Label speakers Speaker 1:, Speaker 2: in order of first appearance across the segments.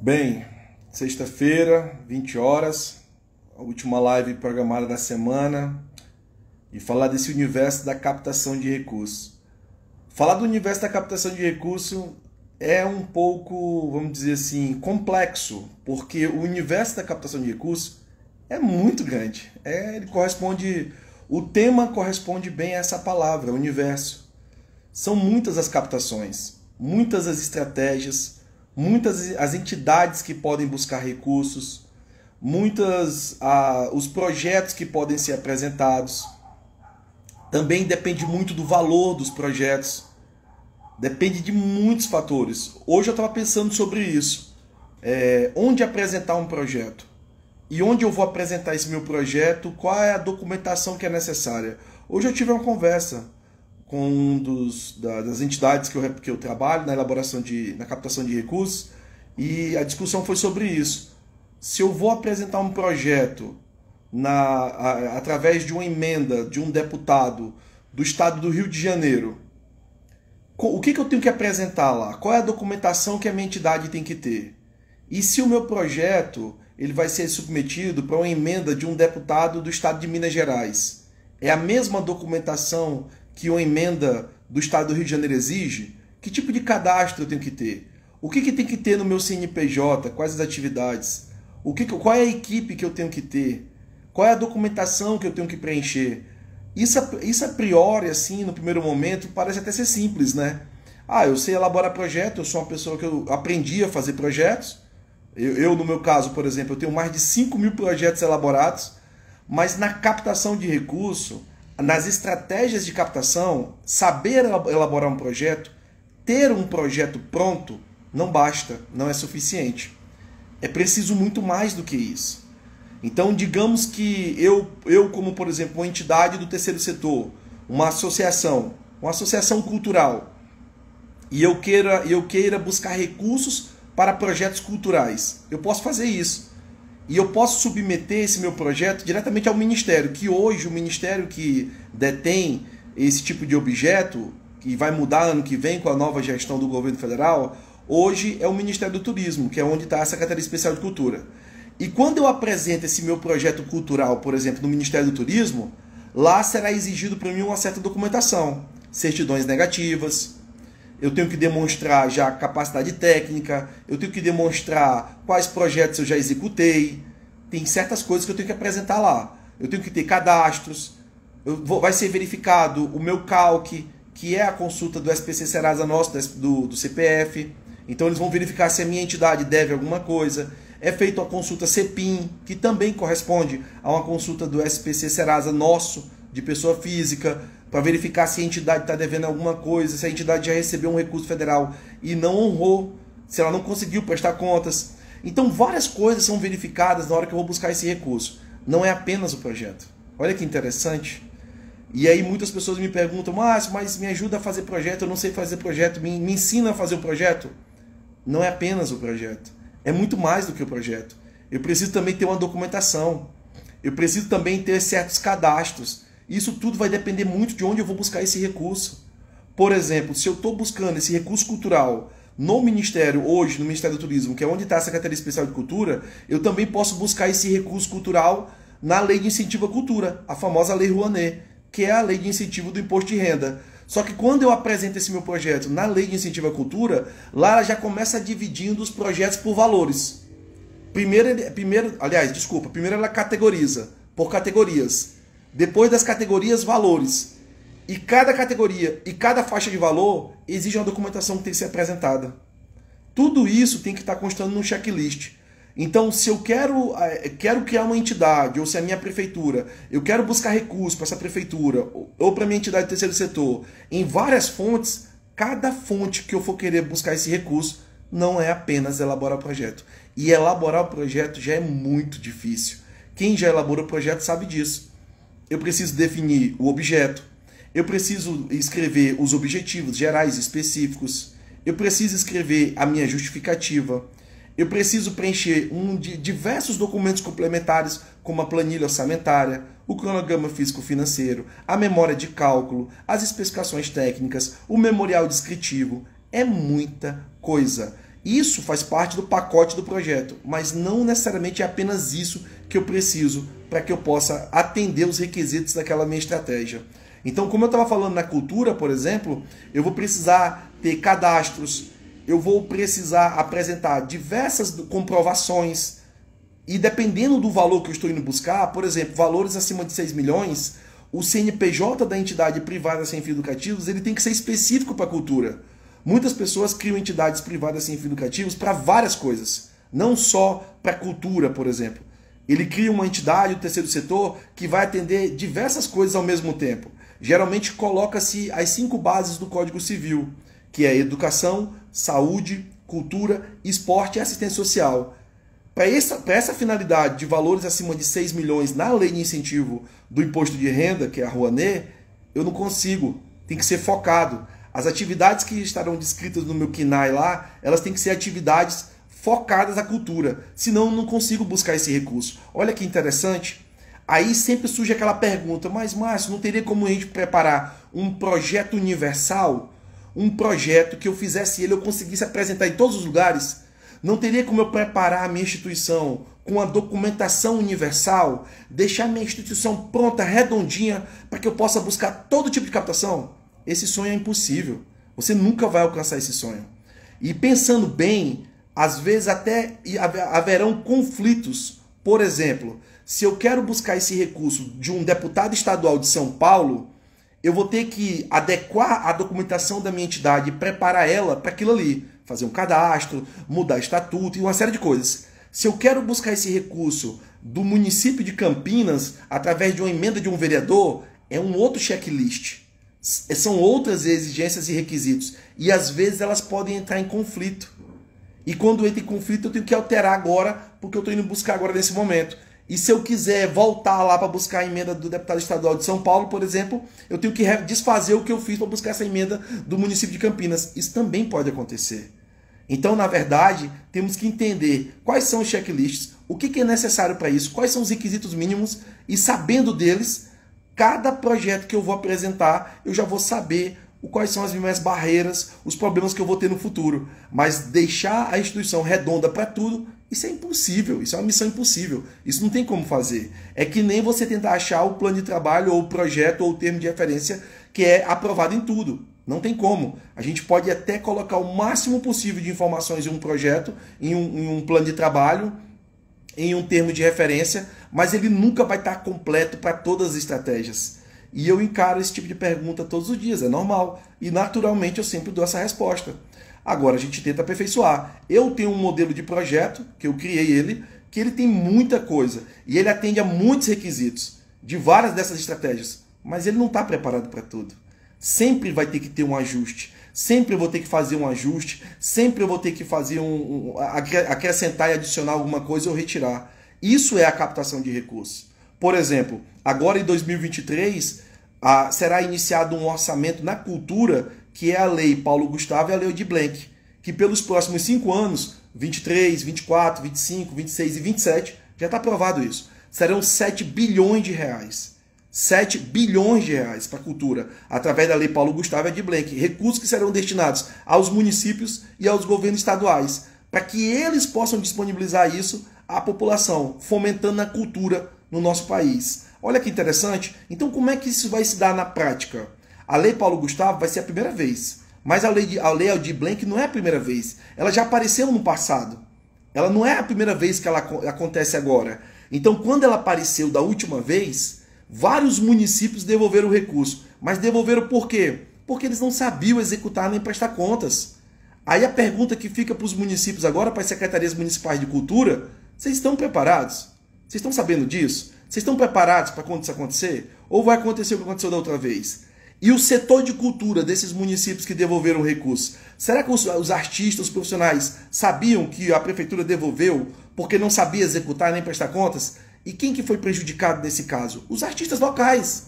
Speaker 1: Bem, sexta-feira, 20 horas, a última live programada da semana, e falar desse universo da captação de recursos. Falar do universo da captação de recursos é um pouco, vamos dizer assim, complexo, porque o universo da captação de recursos é muito grande. O tema corresponde bem a essa palavra, universo. São muitas as captações, muitas as estratégias, muitas as entidades que podem buscar recursos, os projetos que podem ser apresentados. Também depende muito do valor dos projetos, depende de muitos fatores. Hoje eu estava pensando sobre isso, onde apresentar um projeto e onde eu vou apresentar esse meu projeto, qual é a documentação que é necessária. Hoje eu tive uma conversa com das entidades que eu trabalho na captação de recursos, e a discussão foi sobre isso. Se eu vou apresentar um projeto através de uma emenda de um deputado do estado do Rio de Janeiro, o que eu tenho que apresentar lá? Qual é a documentação que a minha entidade tem que ter? E se o meu projeto ele vai ser submetido para uma emenda de um deputado do estado de Minas Gerais? É a mesma documentação que uma emenda do estado do Rio de Janeiro exige? Que tipo de cadastro eu tenho que ter? O que tem que ter no meu CNPJ? Quais as atividades? Qual é a equipe que eu tenho que ter? Qual é a documentação que eu tenho que preencher? Isso a priori, assim, no primeiro momento, parece até ser simples, né? Eu sei elaborar projeto, eu sou uma pessoa que eu aprendi a fazer projetos. No meu caso, por exemplo, eu tenho mais de 5.000 projetos elaborados, mas na captação de recurso, nas estratégias de captação, saber elaborar um projeto, ter um projeto pronto, não basta, não é suficiente. É preciso muito mais do que isso. Então, digamos que eu como, por exemplo, uma entidade do terceiro setor, uma associação cultural, e eu queira buscar recursos para projetos culturais, eu posso fazer isso. E eu posso submeter esse meu projeto diretamente ao Ministério, que hoje o Ministério que detém esse tipo de objeto, que vai mudar ano que vem com a nova gestão do governo federal, hoje é o Ministério do Turismo, que é onde está a Secretaria Especial de Cultura. E quando eu apresento esse meu projeto cultural, por exemplo, no Ministério do Turismo, lá será exigido para mim uma certa documentação, certidões negativas, eu tenho que demonstrar já capacidade técnica, eu tenho que demonstrar quais projetos eu já executei, tem certas coisas que eu tenho que apresentar lá. Eu tenho que ter cadastros, vai ser verificado o meu CALC, que é a consulta do SPC Serasa nosso, do CPF, então eles vão verificar se a minha entidade deve alguma coisa. É feita a consulta CEPIM, que também corresponde a uma consulta do SPC Serasa nosso, de pessoa física, para verificar se a entidade está devendo alguma coisa, se a entidade já recebeu um recurso federal e não honrou, se ela não conseguiu prestar contas. Então várias coisas são verificadas na hora que eu vou buscar esse recurso. Não é apenas o projeto. Olha que interessante. E aí muitas pessoas me perguntam, mas me ajuda a fazer projeto, eu não sei fazer projeto, me ensina a fazer o projeto. Não é apenas o projeto. É muito mais do que o projeto. Eu preciso também ter uma documentação. Eu preciso também ter certos cadastros. Isso tudo vai depender muito de onde eu vou buscar esse recurso. Por exemplo, se eu estou buscando esse recurso cultural no Ministério, hoje, no Ministério do Turismo, que é onde está a Secretaria Especial de Cultura, eu também posso buscar esse recurso cultural na Lei de Incentivo à Cultura, a famosa Lei Rouanet, que é a Lei de Incentivo do Imposto de Renda. Só que quando eu apresento esse meu projeto na Lei de Incentivo à Cultura, lá ela já começa dividindo os projetos por valores. Primeiro ela categoriza por categorias. Depois das categorias, valores. E cada categoria e cada faixa de valor exige uma documentação que tem que ser apresentada. Tudo isso tem que estar constando no checklist. Então, se eu quero criar uma entidade, ou se a minha prefeitura, eu quero buscar recursos para essa prefeitura, ou para a minha entidade do terceiro setor, em várias fontes, cada fonte que eu for querer buscar esse recurso, não é apenas elaborar o projeto. E elaborar o projeto já é muito difícil. Quem já elaborou o projeto sabe disso. Eu preciso definir o objeto, eu preciso escrever os objetivos gerais e específicos, eu preciso escrever a minha justificativa, eu preciso preencher diversos documentos complementares, como a planilha orçamentária, o cronograma físico-financeiro, a memória de cálculo, as especificações técnicas, o memorial descritivo. É muita coisa. Isso faz parte do pacote do projeto, mas não necessariamente é apenas isso que eu preciso para que eu possa atender os requisitos daquela minha estratégia. Então, como eu estava falando na cultura, por exemplo, eu vou precisar ter cadastros, eu vou precisar apresentar diversas comprovações e dependendo do valor que eu estou indo buscar, por exemplo, valores acima de 6 milhões, o CNPJ da entidade privada sem fins lucrativos ele tem que ser específico para a cultura. Muitas pessoas criam entidades privadas sem fins lucrativos para várias coisas, não só para cultura, por exemplo. Ele cria uma entidade do terceiro setor que vai atender diversas coisas ao mesmo tempo. Geralmente coloca-se as 5 bases do Código Civil, que é educação, saúde, cultura, esporte e assistência social. Para essa finalidade de valores acima de 6 milhões na lei de incentivo do imposto de renda, que é a Rouanet, eu não consigo, tem que ser focado. As atividades que estarão descritas no meu KNAI lá, elas têm que ser atividades focadas à cultura, senão eu não consigo buscar esse recurso. Olha que interessante. Aí sempre surge aquela pergunta, mas Márcio, não teria como a gente preparar um projeto universal? Um projeto que eu fizesse ele, eu conseguisse apresentar em todos os lugares? Não teria como eu preparar a minha instituição com a documentação universal, deixar a minha instituição pronta, redondinha, para que eu possa buscar todo tipo de captação? Esse sonho é impossível. Você nunca vai alcançar esse sonho. E pensando bem, às vezes até haverão conflitos. Por exemplo, se eu quero buscar esse recurso de um deputado estadual de São Paulo, eu vou ter que adequar a documentação da minha entidade e preparar ela para aquilo ali. Fazer um cadastro, mudar estatuto e uma série de coisas. Se eu quero buscar esse recurso do município de Campinas através de uma emenda de um vereador, é um outro checklist. São outras exigências e requisitos. E às vezes elas podem entrar em conflito. E quando entra em conflito eu tenho que alterar agora, porque eu estou indo buscar agora nesse momento. E se eu quiser voltar lá para buscar a emenda do deputado estadual de São Paulo, por exemplo, eu tenho que desfazer o que eu fiz para buscar essa emenda do município de Campinas. Isso também pode acontecer. Então, na verdade, temos que entender quais são os checklists, o que é necessário para isso, quais são os requisitos mínimos e sabendo deles, cada projeto que eu vou apresentar, eu já vou saber quais são as minhas barreiras, os problemas que eu vou ter no futuro. Mas deixar a instituição redonda para tudo, isso é impossível, isso é uma missão impossível, isso não tem como fazer. É que nem você tentar achar o plano de trabalho, ou o projeto, ou o termo de referência que é aprovado em tudo. Não tem como. A gente pode até colocar o máximo possível de informações em um projeto, em um plano de trabalho, em um termo de referência, mas ele nunca vai estar completo para todas as estratégias. E eu encaro esse tipo de pergunta todos os dias, é normal. E naturalmente eu sempre dou essa resposta. Agora a gente tenta aperfeiçoar. Eu tenho um modelo de projeto, que eu criei ele, que ele tem muita coisa. E ele atende a muitos requisitos de várias dessas estratégias. Mas ele não está preparado para tudo. Sempre vai ter que ter um ajuste. Sempre eu vou ter que fazer um ajuste. Sempre eu vou ter que fazer acrescentar e adicionar alguma coisa ou retirar. Isso é a captação de recursos. Por exemplo, agora em 2023 será iniciado um orçamento na cultura, que é a Lei Paulo Gustavo e a Lei Aldir Blanc, que pelos próximos 5 anos, 23, 24, 25, 26 e 27, já está aprovado isso. Serão 7 bilhões de reais. 7 bilhões de reais para a cultura, através da Lei Paulo Gustavo e Aldir Blanc, recursos que serão destinados aos municípios e aos governos estaduais, para que eles possam disponibilizar isso à população, fomentando a cultura no nosso país. Olha que interessante. Então como é que isso vai se dar na prática? A Lei Paulo Gustavo vai ser a primeira vez, mas a Lei Aldir Blanc não é a primeira vez. Ela já apareceu no passado. Ela não é a primeira vez que ela acontece agora. Então quando ela apareceu da última vez, vários municípios devolveram o recurso. Mas devolveram por quê? Porque eles não sabiam executar nem prestar contas. Aí a pergunta que fica para os municípios agora, para as secretarias municipais de cultura, vocês estão preparados? Vocês estão sabendo disso? Vocês estão preparados para quando isso acontecer? Ou vai acontecer o que aconteceu da outra vez? E o setor de cultura desses municípios que devolveram o recurso? Será que os artistas, os profissionais sabiam que a prefeitura devolveu porque não sabia executar nem prestar contas? E quem que foi prejudicado nesse caso? Os artistas locais.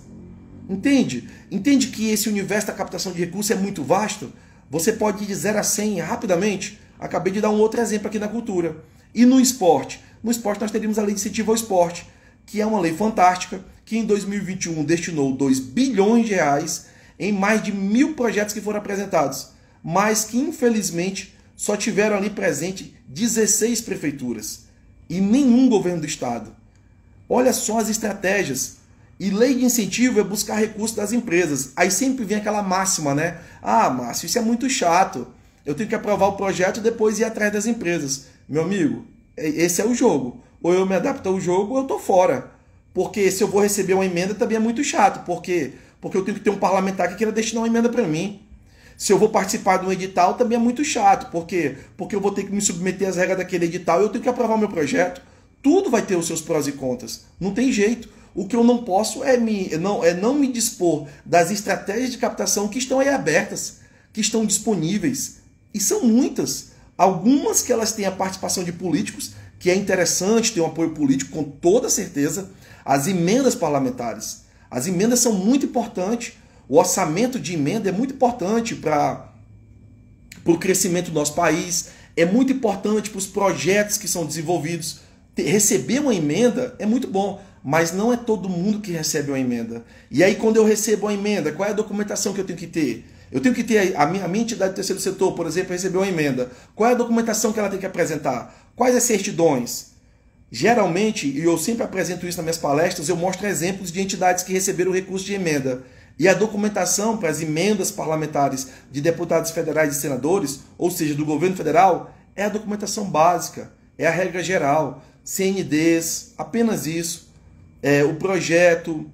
Speaker 1: Entende? Entende que esse universo da captação de recursos é muito vasto? Você pode ir de 0 a 100 rapidamente. Acabei de dar um outro exemplo aqui na cultura. E no esporte? No esporte nós teríamos a Lei de Incentivo ao Esporte, que é uma lei fantástica, que em 2021 destinou 2 bilhões de reais em mais de 1.000 projetos que foram apresentados, mas que infelizmente só tiveram ali presente 16 prefeituras e nenhum governo do estado. Olha só as estratégias. E lei de incentivo é buscar recursos das empresas. Aí sempre vem aquela máxima, né? Ah, Márcio, isso é muito chato. Eu tenho que aprovar o projeto e depois ir atrás das empresas. Meu amigo, esse é o jogo. Ou eu me adapto ao jogo ou eu tô fora. Porque se eu vou receber uma emenda também é muito chato. Por quê? Porque eu tenho que ter um parlamentar que queira destinar uma emenda para mim. Se eu vou participar de um edital também é muito chato. Por quê? Porque eu vou ter que me submeter às regras daquele edital e eu tenho que aprovar o meu projeto. Tudo vai ter os seus prós e contras. Não tem jeito. O que eu não posso é não me dispor das estratégias de captação que estão aí abertas, que estão disponíveis. E são muitas. Algumas que elas têm a participação de políticos, que é interessante ter um apoio político com toda certeza. As emendas parlamentares. As emendas são muito importantes. O orçamento de emenda é muito importante para o crescimento do nosso país. É muito importante para os projetos que são desenvolvidos. Receber uma emenda é muito bom, mas não é todo mundo que recebe uma emenda. E aí, quando eu recebo uma emenda, qual é a documentação que eu tenho que ter? Eu tenho que ter a minha entidade do terceiro setor, por exemplo, recebeu uma emenda. Qual é a documentação que ela tem que apresentar? Quais as certidões? Geralmente, e eu sempre apresento isso nas minhas palestras, eu mostro exemplos de entidades que receberam recurso de emenda. E a documentação para as emendas parlamentares de deputados federais e senadores, ou seja, do governo federal, é a documentação básica, é a regra geral. CNDs, apenas isso, o projeto,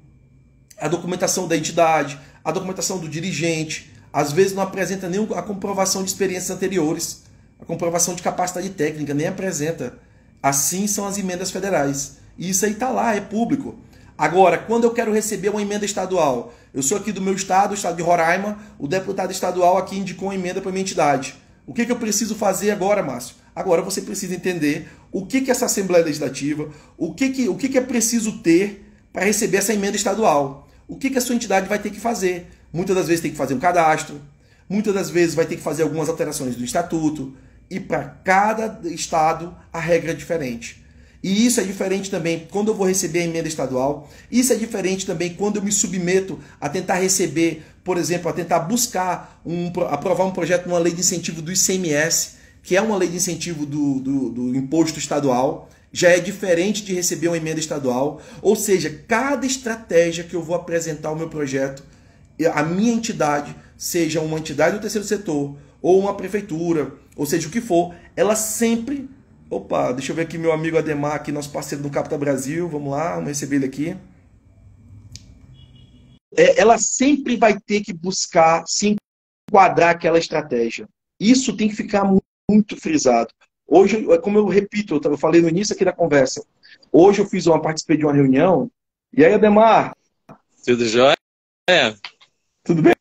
Speaker 1: a documentação da entidade, a documentação do dirigente, às vezes não apresenta nem a comprovação de experiências anteriores, a comprovação de capacidade técnica, nem apresenta. Assim são as emendas federais. E isso aí está lá, é público. Agora, quando eu quero receber uma emenda estadual, eu sou aqui do meu estado, o estado de Roraima, o deputado estadual aqui indicou uma emenda para minha entidade. O que eu preciso fazer agora, Márcio? Agora você precisa entender o que é essa Assembleia Legislativa, o que é preciso ter para receber essa emenda estadual. O que a sua entidade vai ter que fazer? Muitas das vezes tem que fazer um cadastro, muitas das vezes vai ter que fazer algumas alterações do estatuto, e para cada estado a regra é diferente. E isso é diferente também quando eu vou receber a emenda estadual, isso é diferente também quando eu me submeto a tentar receber, por exemplo, a tentar buscar, aprovar um projeto numa lei de incentivo do ICMS, que é uma lei de incentivo do imposto estadual, já é diferente de receber uma emenda estadual. Ou seja, cada estratégia que eu vou apresentar ao meu projeto, a minha entidade, seja uma entidade do terceiro setor, ou uma prefeitura, ou seja o que for, ela sempre... Opa, deixa eu ver aqui meu amigo Ademar, aqui, nosso parceiro do Capital Brasil, vamos lá, vamos receber ele aqui. Ela sempre vai ter que buscar se enquadrar aquela estratégia. Isso tem que ficar muito frisado. Hoje, como eu repito, eu falei no início aqui da conversa, hoje eu participei de uma reunião, e aí, Ademar?
Speaker 2: Tudo jóia?
Speaker 1: Tudo bem,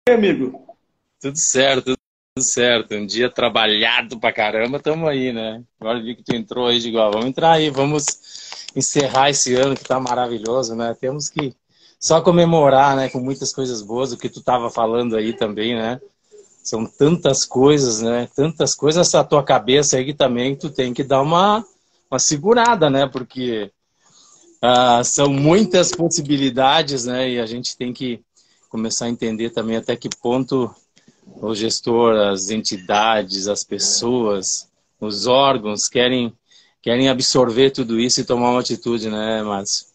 Speaker 1: amigo?
Speaker 2: Tudo certo, tudo certo. Um dia trabalhado pra caramba, tamo aí, né? Agora vi que tu entrou aí, digo, ó, vamos entrar aí, vamos encerrar esse ano que tá maravilhoso, né? Temos que só comemorar, né, com muitas coisas boas, o que tu tava falando aí também, né? São tantas coisas, né? Tantas coisas, essa tua cabeça aí que também tu tem que dar uma segurada, né? Porque são muitas possibilidades, né? E a gente tem que começar a entender também até que ponto o gestor, as entidades, as pessoas, os órgãos querem absorver tudo isso e tomar uma atitude, né, Márcio?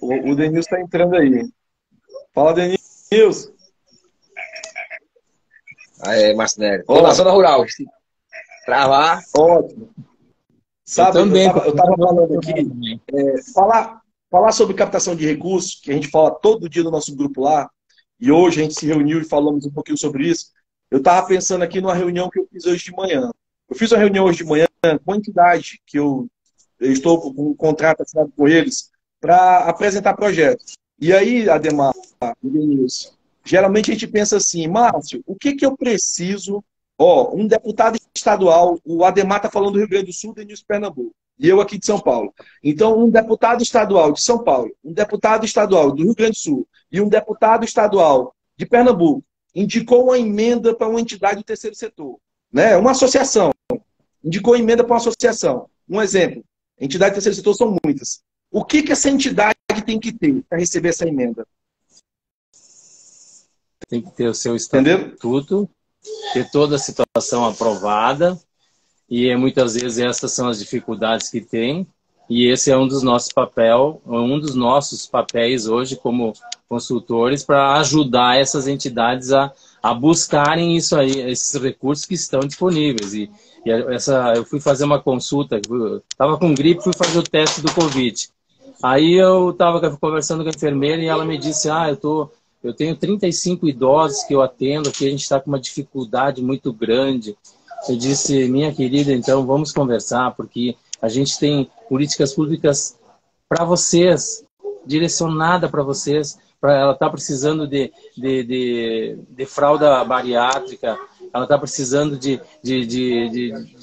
Speaker 1: O Denilson está entrando aí. Fala, Denilson.
Speaker 3: Márcio Nery. Estou na zona rural. Travar.
Speaker 1: Ótimo. Sabe, eu estava falando aqui, falar sobre captação de recursos, que a gente fala todo dia no nosso grupo lá, e hoje a gente se reuniu e falamos um pouquinho sobre isso. Eu estava pensando aqui numa reunião que eu fiz hoje de manhã. Eu fiz uma reunião hoje de manhã com a entidade que eu estou com um contrato assinado com eles para apresentar projetos. E aí, Ademar e Denilson, geralmente a gente pensa assim, Márcio, o que eu preciso... um deputado estadual, o Ademar está falando do Rio Grande do Sul, Denilson Pernambuco, e eu aqui de São Paulo. Então, um deputado estadual de São Paulo, um deputado estadual do Rio Grande do Sul e um deputado estadual de Pernambuco indicou uma emenda para uma entidade do terceiro setor, né? Uma associação, indicou emenda para uma associação. Um exemplo, entidade do terceiro setor são muitas. O que essa entidade tem que ter para receber essa emenda?
Speaker 2: Tem que ter o seu estatuto. ter toda a situação aprovada, e muitas vezes essas são as dificuldades que tem, e esse é um dos nossos papéis hoje como consultores para ajudar essas entidades a buscarem isso aí, esses recursos que estão disponíveis. Eu fui fazer uma consulta, estava com gripe, fui fazer o teste do Covid. Aí eu estava conversando com a enfermeira e ela me disse, eu tenho 35 idosos que eu atendo aqui, a gente está com uma dificuldade muito grande. Eu disse, minha querida, então vamos conversar, porque a gente tem políticas públicas para vocês, direcionada para vocês. Ela está precisando de fralda bariátrica, ela está precisando de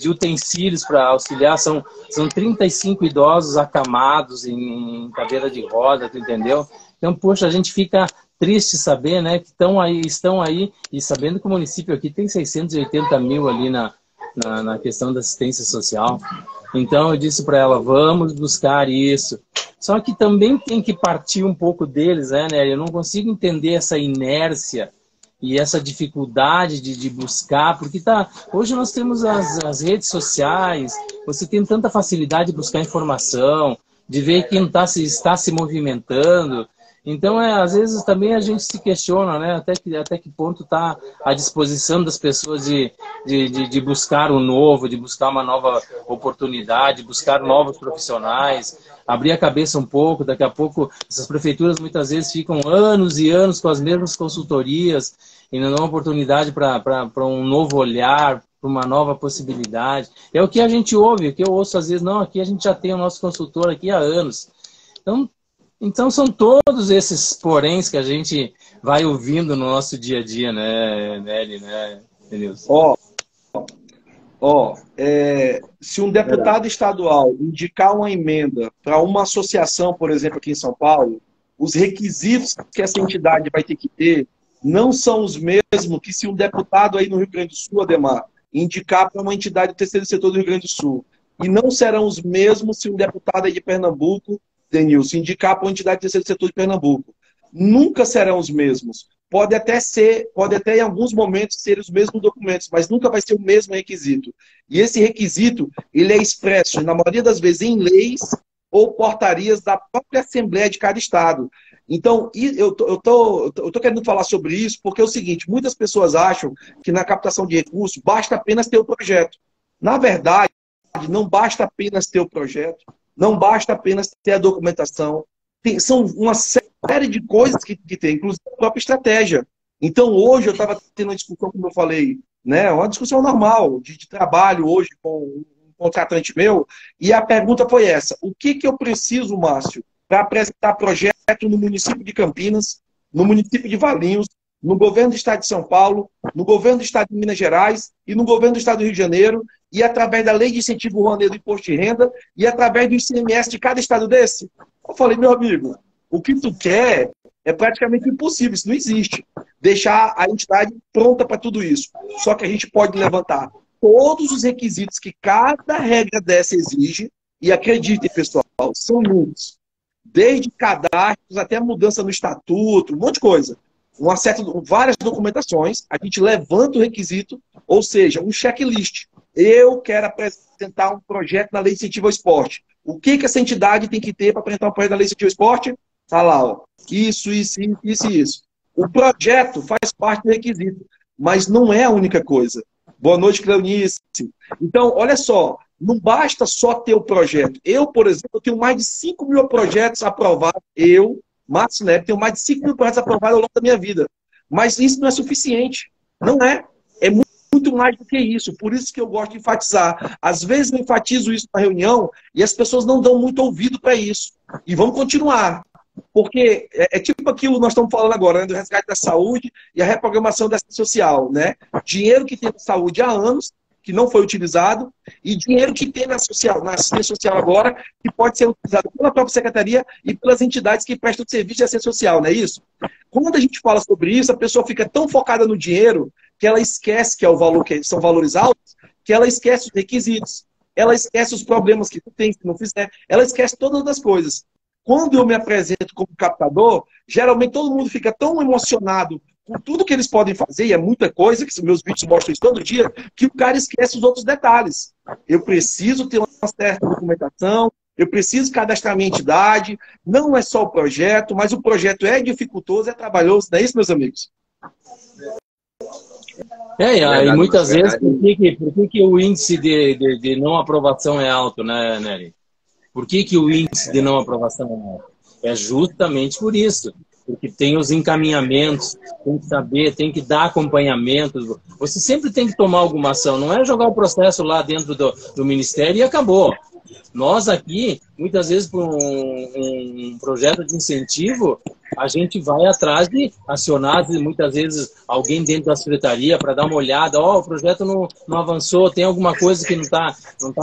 Speaker 2: utensílios para auxiliar. São 35 idosos acamados em cadeira de roda, tu entendeu? Então, poxa, a gente fica triste saber, né, que estão aí, e sabendo que o município aqui tem 680 mil ali na questão da assistência social. Então, eu disse para ela, vamos buscar isso. Só que também tem que partir um pouco deles, né? Eu não consigo entender essa inércia e essa dificuldade de buscar, porque hoje nós temos as redes sociais, você tem tanta facilidade de buscar informação, de ver quem está se movimentando. Então, às vezes também a gente se questiona, né? Até que ponto está à disposição das pessoas de buscar o novo, de buscar uma nova oportunidade, buscar novos profissionais, abrir a cabeça um pouco. Daqui a pouco, essas prefeituras muitas vezes ficam anos e anos com as mesmas consultorias e não dão oportunidade para um novo olhar, para uma nova possibilidade. É o que a gente ouve, o que eu ouço às vezes, não, aqui a gente já tem o nosso consultor aqui há anos. Então são todos esses poréns que a gente vai ouvindo no nosso dia a dia, né, Nelly, né, Denilson?
Speaker 1: Se um deputado estadual indicar uma emenda para uma associação, por exemplo, aqui em São Paulo, os requisitos que essa entidade vai ter que ter não são os mesmos que se um deputado aí no Rio Grande do Sul, Ademar, indicar para uma entidade do terceiro setor do Rio Grande do Sul. E não serão os mesmos se um deputado aí de Pernambuco, Denilson, indicar para uma entidade do terceiro setor de Pernambuco. Nunca serão os mesmos. Pode até em alguns momentos ser os mesmos documentos, mas nunca vai ser o mesmo requisito. E esse requisito, ele é expresso, na maioria das vezes, em leis ou portarias da própria Assembleia de cada estado. Então, eu tô querendo falar sobre isso porque é o seguinte, muitas pessoas acham que na captação de recursos basta apenas ter o projeto. Na verdade, não basta apenas ter o projeto, não basta apenas ter a documentação. São uma série de coisas que tem, inclusive a própria estratégia. Então, hoje eu estava tendo uma discussão, como eu falei, né, uma discussão normal de trabalho hoje com um contratante meu, e a pergunta foi essa: o que eu preciso, Márcio, para apresentar projeto no município de Campinas, no município de Valinhos, no governo do estado de São Paulo, no governo do estado de Minas Gerais e no governo do estado do Rio de Janeiro, e através da lei de incentivo rural do imposto de renda e através do ICMS de cada estado desse? Eu falei, meu amigo, o que tu quer é praticamente impossível, isso não existe. Deixar a entidade pronta para tudo isso. Só que a gente pode levantar todos os requisitos que cada regra dessa exige, e acreditem, pessoal, são muitos. Desde cadastros até a mudança no estatuto, um monte de coisa. Várias documentações, a gente levanta o requisito, ou seja, um checklist. Eu quero apresentar um projeto na Lei de Incentivo ao Esporte. O que essa entidade tem que ter para apresentar um projeto na Lei de Incentivo ao Esporte? Está lá, ó. Isso. O projeto faz parte do requisito, mas não é a única coisa. Boa noite, Cleonice. Então, olha só, não basta só ter o projeto. Eu, por exemplo, tenho mais de 5 mil projetos aprovados. Eu, Márcio Neves, tenho mais de 5 mil projetos aprovados ao longo da minha vida. Mas isso não é suficiente. Não é. É muito mais do que isso. Por isso que eu gosto de enfatizar. Às vezes eu enfatizo isso na reunião e as pessoas não dão muito ouvido para isso. E vamos continuar. Porque é tipo aquilo que nós estamos falando agora, né, do resgate da saúde e a reprogramação da assistência social. Né? Dinheiro que tem na saúde há anos, que não foi utilizado, e dinheiro que tem na assistência social agora, que pode ser utilizado pela própria secretaria e pelas entidades que prestam serviço de assistência social, não é isso? Quando a gente fala sobre isso, a pessoa fica tão focada no dinheiro que ela esquece que é o valor, que são valores altos, que ela esquece os requisitos, ela esquece os problemas que tu tem, se não fizer, ela esquece todas as coisas. Quando eu me apresento como captador, geralmente todo mundo fica tão emocionado por tudo que eles podem fazer, e é muita coisa, que meus vídeos mostram isso todo dia, que o cara esquece os outros detalhes. Eu preciso ter uma certa documentação, eu preciso cadastrar minha entidade, não é só o projeto, mas o projeto é dificultoso, é trabalhoso, não é isso, meus amigos?
Speaker 2: E muitas vezes, por que o índice de não aprovação é alto, né, Nery? Por que o índice de não aprovação é alto? É justamente por isso. Porque tem os encaminhamentos, tem que saber, tem que dar acompanhamento. Você sempre tem que tomar alguma ação. Não é jogar o processo lá dentro do Ministério e acabou. Nós aqui, muitas vezes, por um projeto de incentivo, a gente vai atrás de acionar, muitas vezes, alguém dentro da secretaria para dar uma olhada. O projeto não avançou, tem alguma coisa que não tá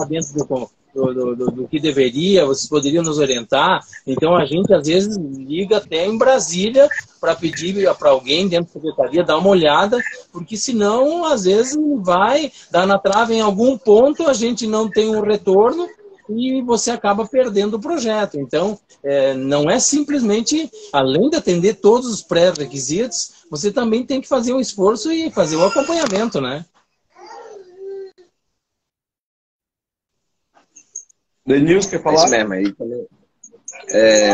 Speaker 2: dentro do que deveria, vocês poderiam nos orientar. Então, a gente, às vezes, liga até em Brasília para pedir para alguém dentro da secretaria dar uma olhada, porque senão, às vezes, vai dar na trave em algum ponto, a gente não tem um retorno, e você acaba perdendo o projeto. Então, não é simplesmente, além de atender todos os pré-requisitos, você também tem que fazer um esforço e fazer o acompanhamento, né?
Speaker 1: Denilson, quer falar?
Speaker 3: É isso mesmo. Aí também,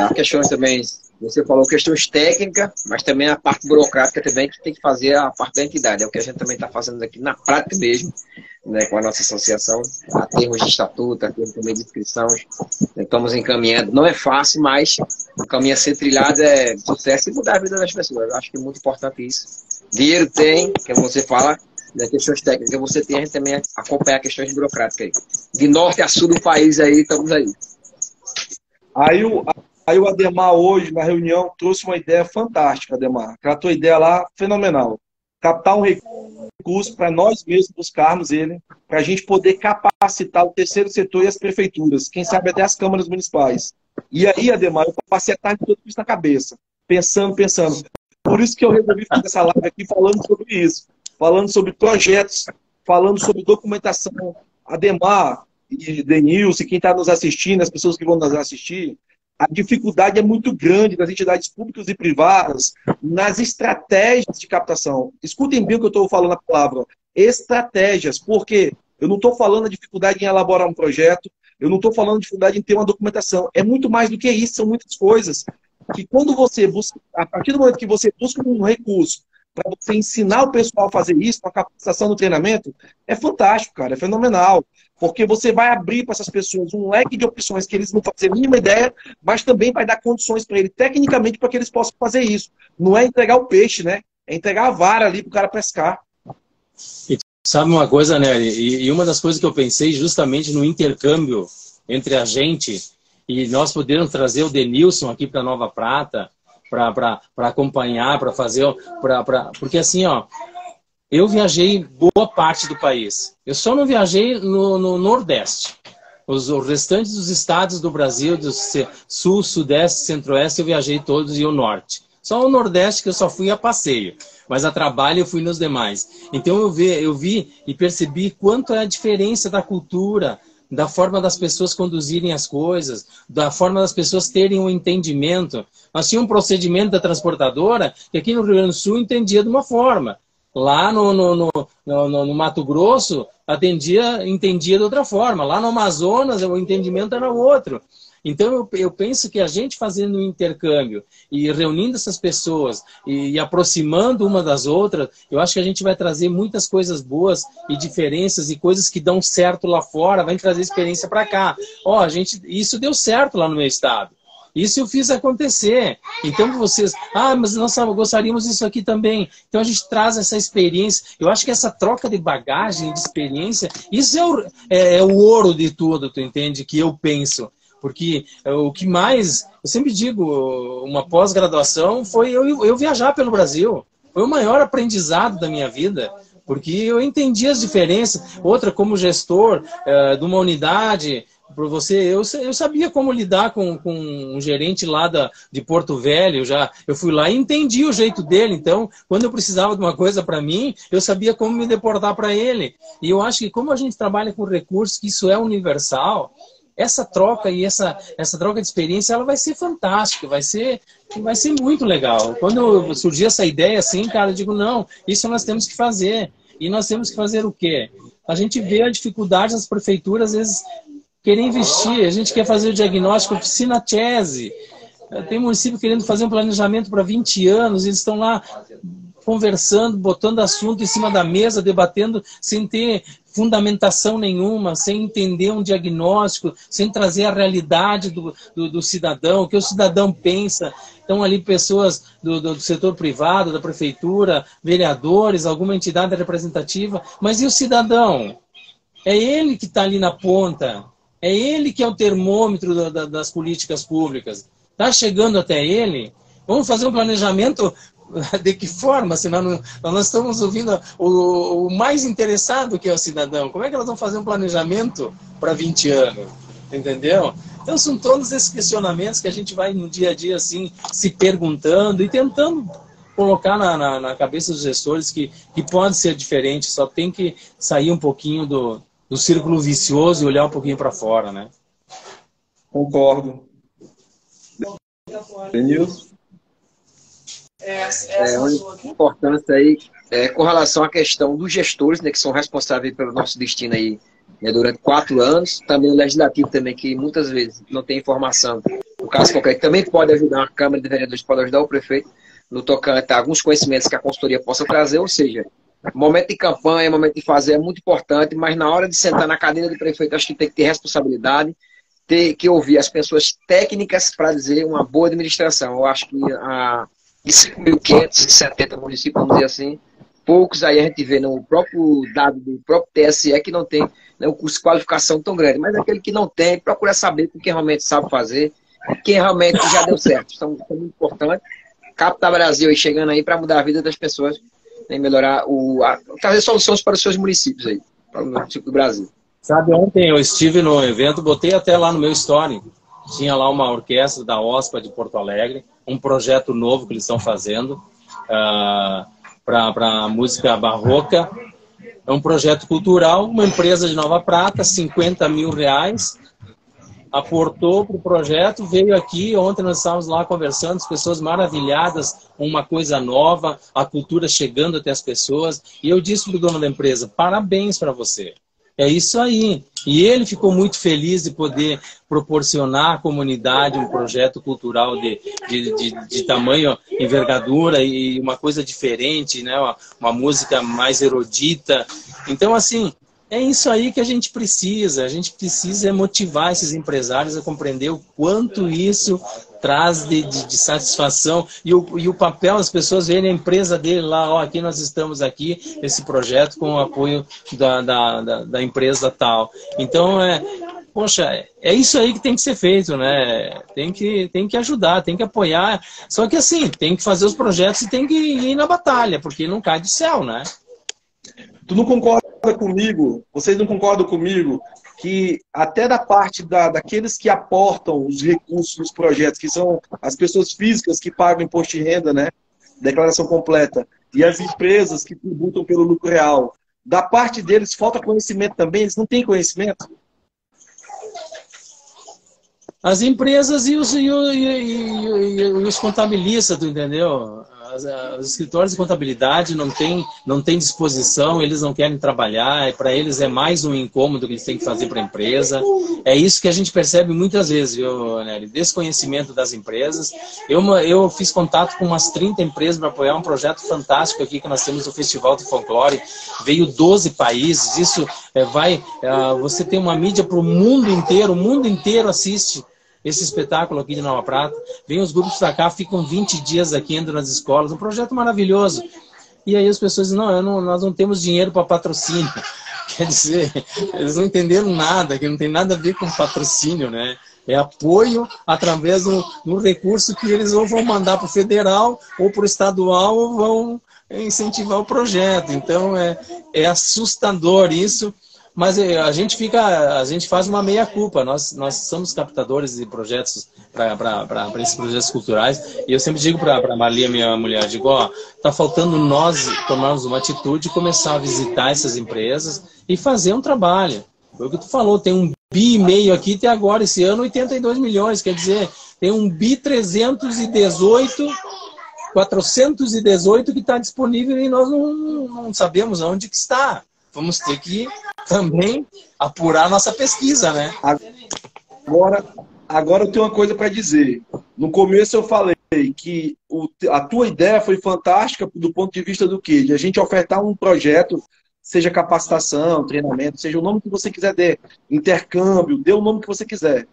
Speaker 3: a questão também, você falou questões técnicas, mas também a parte burocrática também, que tem que fazer a parte da entidade. É o que a gente também está fazendo aqui na prática mesmo, né, com a nossa associação, a termos de estatuto, a termos também de inscrição, estamos encaminhando. Não é fácil, mas o caminho a ser trilhado é sucesso e mudar a vida das pessoas. Eu acho que é muito importante isso. Dinheiro tem, que você fala, né, questões técnicas você tem, a gente também acompanhar questões burocráticas aí. De norte a sul do país aí, estamos aí.
Speaker 1: Aí o Ademar hoje, na reunião, trouxe uma ideia fantástica, Ademar. A tua ideia lá, fenomenal. Captar um recurso para nós mesmos buscarmos ele, para a gente poder capacitar o terceiro setor e as prefeituras, quem sabe até as câmaras municipais. E aí, Ademar, eu passei a tarde toda isso na cabeça, pensando. Por isso que eu resolvi fazer essa live aqui falando sobre isso, falando sobre projetos, falando sobre documentação. Ademar e Denilson, quem está nos assistindo, as pessoas que vão nos assistir, a dificuldade é muito grande das entidades públicas e privadas nas estratégias de captação. Escutem bem o que eu estou falando na palavra. Estratégias, porque eu não estou falando a dificuldade em elaborar um projeto, eu não estou falando a dificuldade em ter uma documentação. É muito mais do que isso, são muitas coisas. Que quando você busca, a partir do momento que você busca um recurso para você ensinar o pessoal a fazer isso, a capacitação do treinamento, é fantástico, cara, é fenomenal. Porque você vai abrir para essas pessoas um leque de opções que eles não fazem a mínima ideia, mas também vai dar condições para eles, tecnicamente, para que eles possam fazer isso. Não é entregar o peixe, né? É entregar a vara ali para o cara pescar.
Speaker 2: E sabe uma coisa, né? E uma das coisas que eu pensei justamente no intercâmbio entre a gente, e nós podermos trazer o Denilson aqui para Nova Prata, para acompanhar, para fazer... Porque assim, ó, eu viajei boa parte do país. Eu só não viajei no Nordeste. Os restantes dos estados do Brasil, do Sul, Sudeste, Centro-Oeste, eu viajei todos e o Norte. Só o Nordeste que eu só fui a passeio. Mas a trabalho eu fui nos demais. Então eu vi e percebi quanto é a diferença da cultura, da forma das pessoas conduzirem as coisas, da forma das pessoas terem um entendimento. Nós tínhamos um procedimento da transportadora que aqui no Rio Grande do Sul entendia de uma forma. Lá no Mato Grosso, entendia de outra forma. Lá no Amazonas, o entendimento era outro. Então, eu penso que a gente fazendo um intercâmbio e reunindo essas pessoas e aproximando uma das outras, eu acho que a gente vai trazer muitas coisas boas e diferenças e coisas que dão certo lá fora, vai trazer experiência para cá. Isso deu certo lá no meu estado. Isso eu fiz acontecer. Então vocês, mas nós gostaríamos disso aqui também. Então a gente traz essa experiência. Eu acho que essa troca de bagagem, de experiência, isso é o ouro de tudo, tu entende? Que eu penso. Porque o que mais, eu sempre digo, uma pós-graduação foi eu viajar pelo Brasil. Foi o maior aprendizado da minha vida. Porque eu entendi as diferenças. Outra, como gestor de uma unidade... Para você, eu sabia como lidar com um gerente lá de Porto Velho. Eu fui lá e entendi o jeito dele. Então, quando eu precisava de uma coisa para mim, eu sabia como me deportar para ele. E eu acho que como a gente trabalha com recursos, que isso é universal, essa troca e essa troca de experiência, ela vai ser fantástica, vai ser muito legal. Quando surgiu essa ideia assim, cara, eu digo, não, isso nós temos que fazer. E nós temos que fazer o quê? A gente vê a dificuldade das prefeituras, às vezes, querer investir. A gente quer fazer o diagnóstico, oficina Chese. Tem município querendo fazer um planejamento para 20 anos, eles estão lá conversando, botando assunto em cima da mesa, debatendo, sem ter fundamentação nenhuma, sem entender um diagnóstico, sem trazer a realidade do cidadão, o que o cidadão pensa. Estão ali pessoas do setor privado, da prefeitura, vereadores, alguma entidade representativa, mas e o cidadão? É ele que está ali na ponta, é ele que é o termômetro das políticas públicas. Está chegando até ele? Vamos fazer um planejamento. De que forma? Senão nós estamos ouvindo o mais interessado, que é o cidadão. Como é que nós vamos fazer um planejamento para 20 anos? Entendeu? Então são todos esses questionamentos que a gente vai no dia a dia assim, se perguntando e tentando colocar na cabeça dos gestores que pode ser diferente, só tem que sair um pouquinho do círculo vicioso e olhar um pouquinho para fora, né?
Speaker 1: Concordo. Denilson?
Speaker 3: Uma importância aí com relação à questão dos gestores, né, que são responsáveis pelo nosso destino aí, né, durante 4 anos, também o legislativo também, que muitas vezes não tem informação. No caso concreto, também pode ajudar a Câmara de Vereadores, pode ajudar o prefeito no tocante a alguns conhecimentos que a consultoria possa trazer, ou seja, momento de campanha, momento de fazer é muito importante, mas na hora de sentar na cadeira do prefeito, acho que tem que ter responsabilidade, ter que ouvir as pessoas técnicas para dizer uma boa administração. Eu acho que de 5.570 municípios, vamos dizer assim, poucos aí a gente vê no próprio dado do próprio TSE que não tem, né, um curso de qualificação tão grande, mas aquele que não tem, procura saber com quem realmente sabe fazer, quem realmente já deu certo. Isso é muito importante. Captar Brasil aí chegando aí para mudar a vida das pessoas, né, melhorar, trazer soluções para os seus municípios aí, para o município do Brasil.
Speaker 2: Sabe, ontem eu estive no evento, botei até lá no meu story, tinha lá uma orquestra da OSPA de Porto Alegre, um projeto novo que eles estão fazendo para música barroca. É um projeto cultural, uma empresa de Nova Prata, 50 mil reais, aportou para o projeto, veio aqui, ontem nós estávamos lá conversando, as pessoas maravilhadas, uma coisa nova, a cultura chegando até as pessoas, e eu disse para o dono da empresa, parabéns para você. É isso aí. E ele ficou muito feliz de poder proporcionar à comunidade um projeto cultural de tamanho, envergadura e uma coisa diferente, né? Uma música mais erudita. Então, assim, é isso aí que a gente precisa. A gente precisa motivar esses empresários a compreender o quanto isso traz de satisfação e o papel, as pessoas verem a empresa dele lá, ó, aqui nós estamos aqui, esse projeto com o apoio da empresa tal. Então, poxa, é isso aí que tem que ser feito, né? Tem que ajudar, tem que apoiar. Só que assim, tem que fazer os projetos e tem que ir na batalha, porque não cai do céu, né?
Speaker 1: Tu não concorda comigo, vocês não concordam comigo, que até da parte daqueles que aportam os recursos dos projetos, que são as pessoas físicas que pagam imposto de renda, né? Declaração completa, e as empresas que tributam pelo lucro real, da parte deles falta conhecimento também, eles não têm conhecimento?
Speaker 2: As empresas e os contabilistas, tu entendeu? Os escritórios de contabilidade não têm disposição, eles não querem trabalhar, para eles é mais um incômodo que eles têm que fazer para a empresa. É isso que a gente percebe muitas vezes, viu, Nery? Desconhecimento das empresas. Eu fiz contato com umas 30 empresas para apoiar um projeto fantástico aqui que nós temos no Festival do Folclore. Veio 12 países, isso você tem uma mídia para o mundo inteiro assiste esse espetáculo aqui de Nova Prata. Vem os grupos pra cá, ficam 20 dias aqui indo nas escolas, um projeto maravilhoso. E aí as pessoas dizem, nós não temos dinheiro para patrocínio. Quer dizer, eles não entenderam nada, que não tem nada a ver com patrocínio, né? É apoio através do recurso que eles ou vão mandar para o federal, ou para o estadual, ou vão incentivar o projeto. Então é assustador isso. Mas a gente faz uma meia-culpa. Nós somos captadores de projetos para esses projetos culturais. E eu sempre digo para a Marli, minha mulher, digo, tá faltando nós tomarmos uma atitude e começar a visitar essas empresas e fazer um trabalho. Foi o que tu falou, tem 1,5 bi aqui até agora, esse ano 82 milhões, quer dizer, tem 1,418 que está disponível e nós não sabemos onde que está. Vamos ter que também apurar nossa pesquisa, né?
Speaker 1: Agora eu tenho uma coisa para dizer. No começo eu falei que a tua ideia foi fantástica do ponto de vista do quê? De a gente ofertar um projeto, seja capacitação, treinamento, seja o nome que você quiser dar, intercâmbio, dê o nome que você quiser.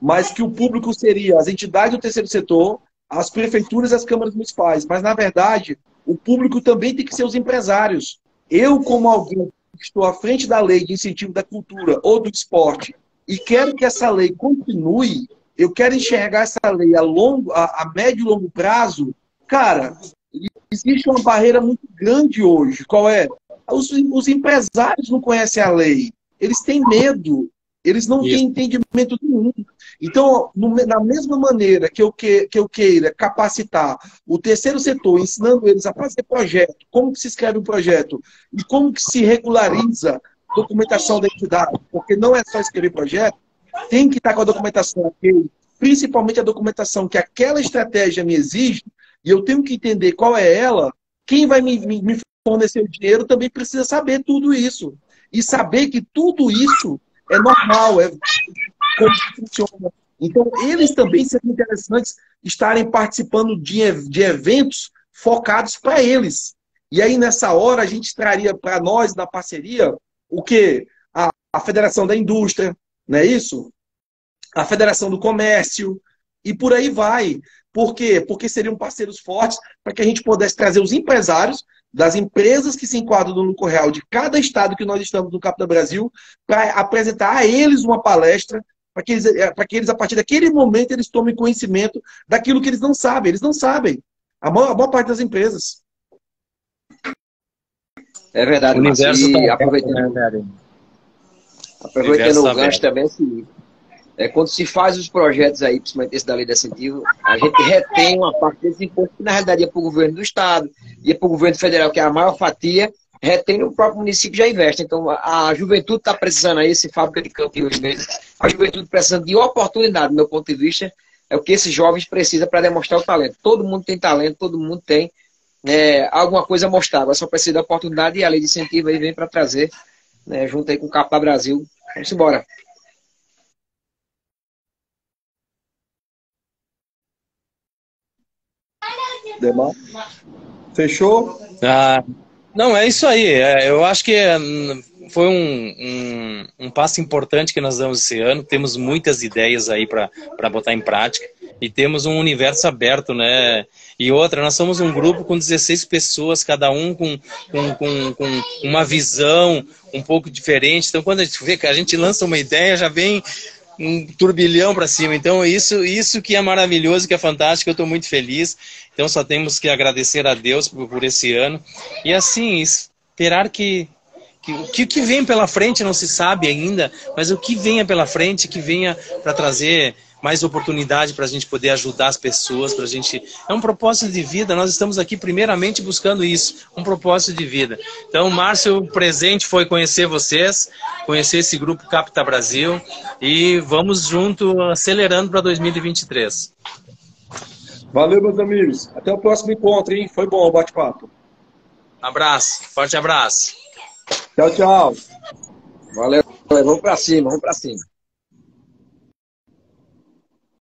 Speaker 1: Mas que o público seria as entidades do terceiro setor, as prefeituras e as câmaras municipais. Mas, na verdade, o público também tem que ser os empresários. Eu, como alguém que estou à frente da lei de incentivo da cultura ou do esporte, e quero que essa lei continue, eu quero enxergar essa lei a médio e longo prazo, cara, existe uma barreira muito grande hoje. Qual é? Os empresários não conhecem a lei. Eles têm medo. Eles não têm entendimento nenhum. Então, na mesma maneira que eu queira capacitar o terceiro setor, ensinando eles a fazer projeto, como que se escreve um projeto e como que se regulariza a documentação da entidade, porque não é só escrever projeto, tem que estar com a documentação ok, principalmente a documentação que aquela estratégia me exige, e eu tenho que entender qual é ela. Quem vai me fornecer o dinheiro também precisa saber tudo isso. E saber que tudo isso é normal, é como funciona. Então, eles também seriam interessantes estarem participando de eventos focados para eles. E aí, nessa hora, a gente traria para nós, na parceria, o quê? A Federação da Indústria, não é isso? A Federação do Comércio, e por aí vai. Por quê? Porque seriam parceiros fortes para que a gente pudesse trazer os empresários das empresas que se enquadram no lucro real de cada estado que nós estamos no Capta Brasil, para apresentar a eles uma palestra, para que eles, a partir daquele momento, eles tomem conhecimento daquilo que eles não sabem. Eles não sabem. A maior parte das empresas.
Speaker 3: É verdade,
Speaker 2: o universo
Speaker 3: e
Speaker 2: tá
Speaker 3: aproveitando o gancho também, assim, quando se faz os projetos aí, principalmente esse da Lei de Incentivo, a gente retém uma parte desse imposto que na realidade ia para o governo do estado, ia para o governo federal, que é a maior fatia, retém o próprio município já investe. Então a juventude está precisando aí, esse fábrica de campeões mesmo, a juventude precisando de oportunidade, do meu ponto de vista, é o que esses jovens precisam para demonstrar o talento. Todo mundo tem talento, todo mundo tem alguma coisa a mostrar, agora só precisa da oportunidade e a Lei de Incentivo aí vem para trazer, né, junto aí com o Capta Brasil. Vamos embora.
Speaker 1: Demar? Fechou?
Speaker 2: Não, é isso aí. Eu acho que foi um passo importante que nós damos esse ano. Temos muitas ideias aí para botar em prática e temos um universo aberto, né? E outra, nós somos um grupo com 16 pessoas, cada um com uma visão um pouco diferente. Então, quando a gente vê que a gente lança uma ideia, já vem um turbilhão para cima. Então, isso que é maravilhoso, que é fantástico, eu estou muito feliz. Então, só temos que agradecer a Deus por esse ano. E, assim, esperar que o que vem pela frente não se sabe ainda, mas o que venha pela frente, que venha para trazer mais oportunidade para a gente poder ajudar as pessoas, para a gente... É um propósito de vida, nós estamos aqui primeiramente buscando isso, um propósito de vida. Então, Márcio, o presente foi conhecer vocês, conhecer esse grupo Capta Brasil e vamos junto, acelerando para 2023.
Speaker 1: Valeu, meus amigos. Até o próximo encontro, hein? Foi bom o bate-papo.
Speaker 2: Abraço, forte abraço.
Speaker 1: Tchau, tchau.
Speaker 3: Valeu, vamos para cima, vamos para cima.